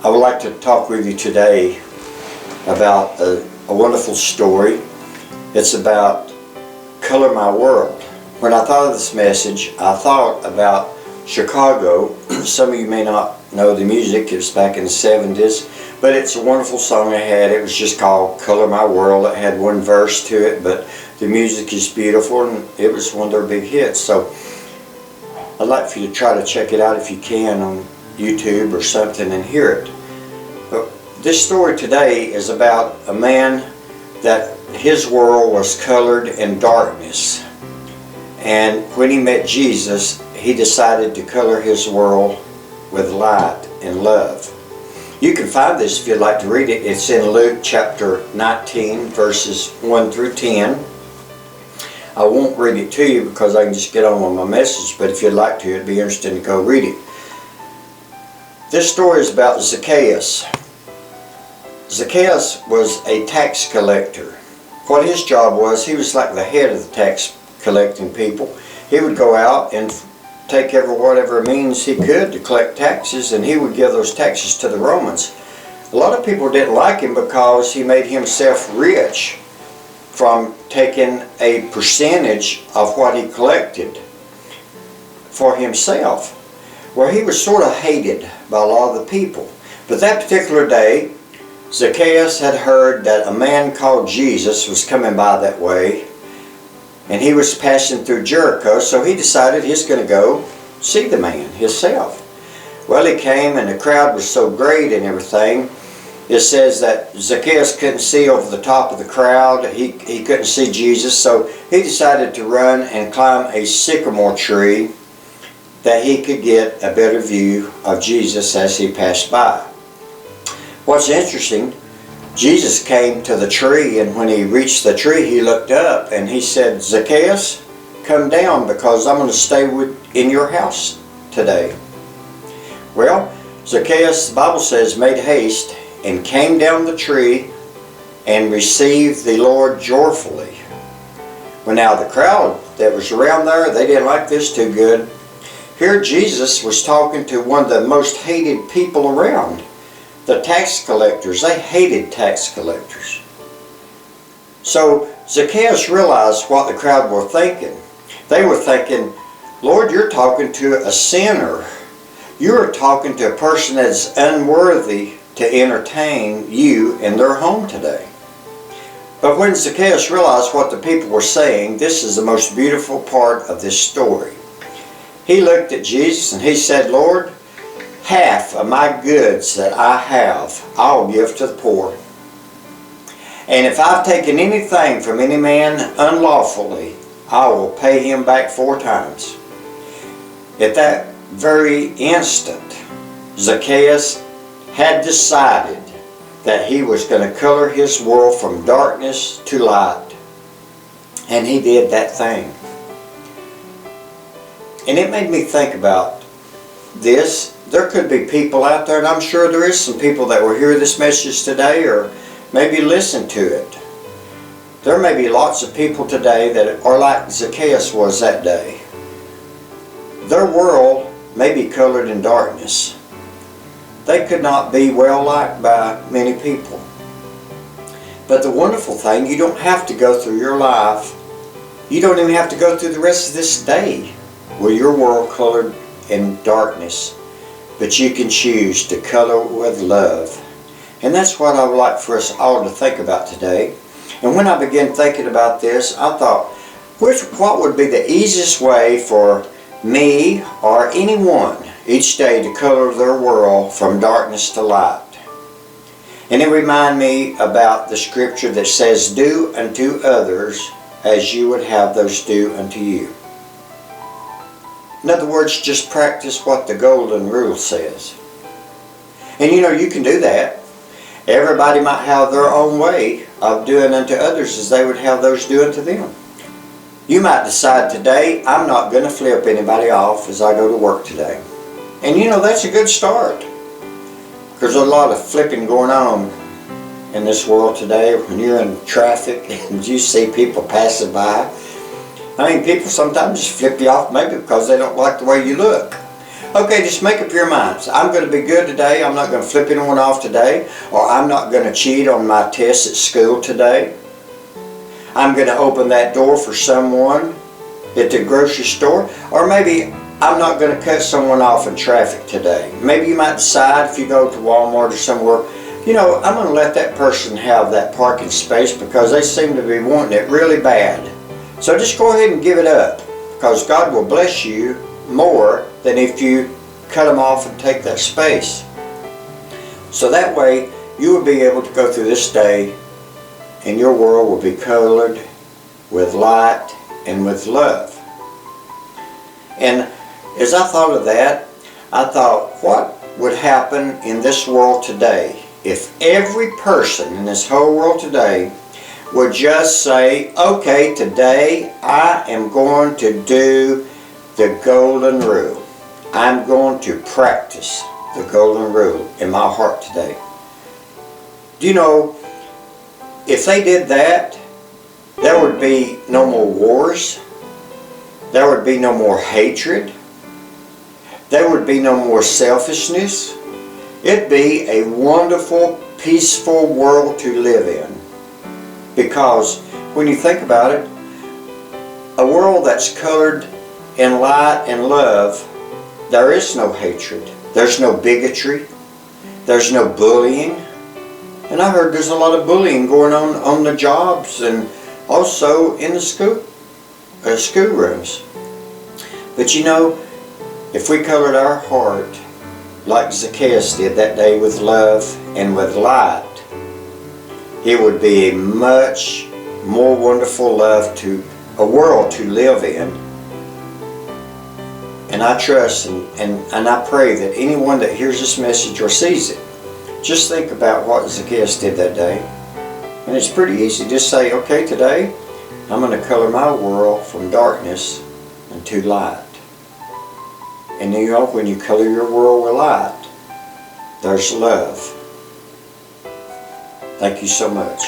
I would like to talk with you today about a wonderful story. It's about Color My World. When I thought of this message, I thought about Chicago. Some of you may not know the music. It was back in the 70s, but it's a wonderful song I had. It was just called Color My World. It had one verse to it, but the music is beautiful, and it was one of their big hits. So I'd like for you to try to check it out if you can on YouTube or something and hear it. But this story today is about a man that his world was colored in darkness, and when he met Jesus, he decided to color his world with light and love. You can find this if you'd like to read it. It's in Luke chapter 19 verses 1 through 10. I won't read it to you because I can just get on with my message, but if you'd like to, it'd be interesting to go read it. This story is about Zacchaeus. Zacchaeus was a tax collector. What his job was, he was like the head of the tax collecting people. He would go out and take whatever means he could to collect taxes, and he would give those taxes to the Romans. A lot of people didn't like him because he made himself rich from taking a percentage of what he collected for himself. Well, he was sort of hated by a lot of the people. But that particular day, Zacchaeus had heard that a man called Jesus was coming by that way, and he was passing through Jericho, so he decided he's going to go see the man himself. Well, he came, and the crowd was so great and everything. It says that Zacchaeus couldn't see over the top of the crowd. He couldn't see Jesus, so he decided to run and climb a sycamore tree that he could get a better view of Jesus as he passed by. What's interesting, Jesus came to the tree, and when he reached the tree, he looked up and he said, "Zacchaeus, come down, because I'm going to stay in your house today." Well, Zacchaeus, the Bible says, made haste and came down the tree and received the Lord joyfully. Well, now the crowd that was around there, they didn't like this too good. Here Jesus was talking to one of the most hated people around, the tax collectors. They hated tax collectors. So Zacchaeus realized what the crowd were thinking. They were thinking, "Lord, you're talking to a sinner. You're talking to a person that's unworthy to entertain you in their home today." But when Zacchaeus realized what the people were saying, this is the most beautiful part of this story. He looked at Jesus and he said, "Lord, half of my goods that I have, I'll give to the poor. And if I've taken anything from any man unlawfully, I will pay him back 4 times." At that very instant, Zacchaeus had decided that he was going to color his world from darkness to light. And he did that thing. And it made me think about this. There could be people out there, and I'm sure there is some people that will hear this message today or maybe listen to it. There may be lots of people today that are like Zacchaeus was that day. Their world may be colored in darkness. They could not be well liked by many people. But the wonderful thing, you don't have to go through your life. You don't even have to go through the rest of this day with your world colored in darkness. But you can choose to color with love. And that's what I would like for us all to think about today. And when I began thinking about this, I thought, what would be the easiest way for me or anyone each day to color their world from darkness to light? And it reminded me about the scripture that says, "Do unto others as you would have those do unto you." In other words, just practice what the golden rule says. And you know, you can do that. Everybody might have their own way of doing unto others as they would have those do unto them. You might decide today, I'm not going to flip anybody off as I go to work today. And you know, that's a good start. There's a lot of flipping going on in this world today. When you're in traffic and you see people passing by, I mean, people sometimes just flip you off maybe because they don't like the way you look. Okay, just make up your minds. I'm going to be good today. I'm not going to flip anyone off today. Or I'm not going to cheat on my tests at school today. I'm going to open that door for someone at the grocery store. Or maybe I'm not going to cut someone off in traffic today. Maybe you might decide if you go to Walmart or somewhere, you know, I'm going to let that person have that parking space because they seem to be wanting it really bad. So just go ahead and give it up, because God will bless you more than if you cut them off and take that space. So that way you will be able to go through this day and your world will be colored with light and with love. And as I thought of that, I thought, what would happen in this world today if every person in this whole world today would just say, okay, today I am going to do the golden rule. I'm going to practice the golden rule in my heart today. Do you know, if they did that, there would be no more wars. There would be no more hatred. There would be no more selfishness. It'd be a wonderful, peaceful world to live in. Because when you think about it, a world that's colored in light and love, there is no hatred. There's no bigotry. There's no bullying. And I heard there's a lot of bullying going on the jobs and also in the school rooms. But you know, if we colored our heart like Zacchaeus did that day with love and with light, it would be a much more wonderful a world to live in. And I trust and I pray that anyone that hears this message or sees it, just think about what Zacchaeus did that day. And it's pretty easy. Just say, okay, today I'm going to color my world from darkness into light. And you know, when you color your world with light, there's love. Thank you so much.